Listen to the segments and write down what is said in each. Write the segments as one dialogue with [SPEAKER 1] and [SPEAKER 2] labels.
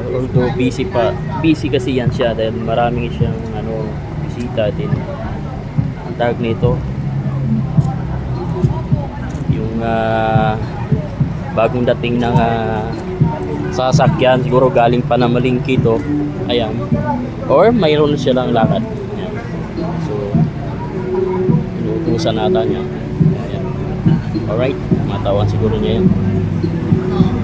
[SPEAKER 1] Although busy kasi yan siya dahil marami siyang bisita din. Ang tawag nito, yung bagong dating ng sasakyan, siguro galing pa na malingki to. Ayan. Or mayroon siya lang lakad. Ayan. So, inuutusan nata niya. Ayan. Alright, matawan siguro niya yan. Ayan.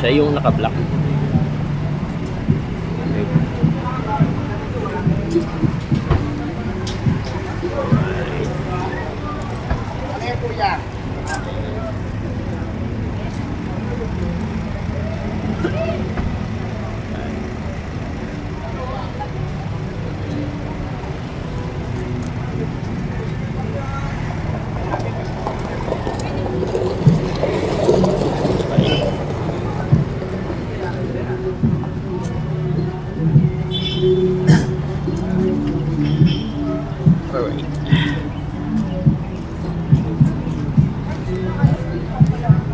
[SPEAKER 1] Siya yung naka-block. Okay.
[SPEAKER 2] Ano yan, kuya?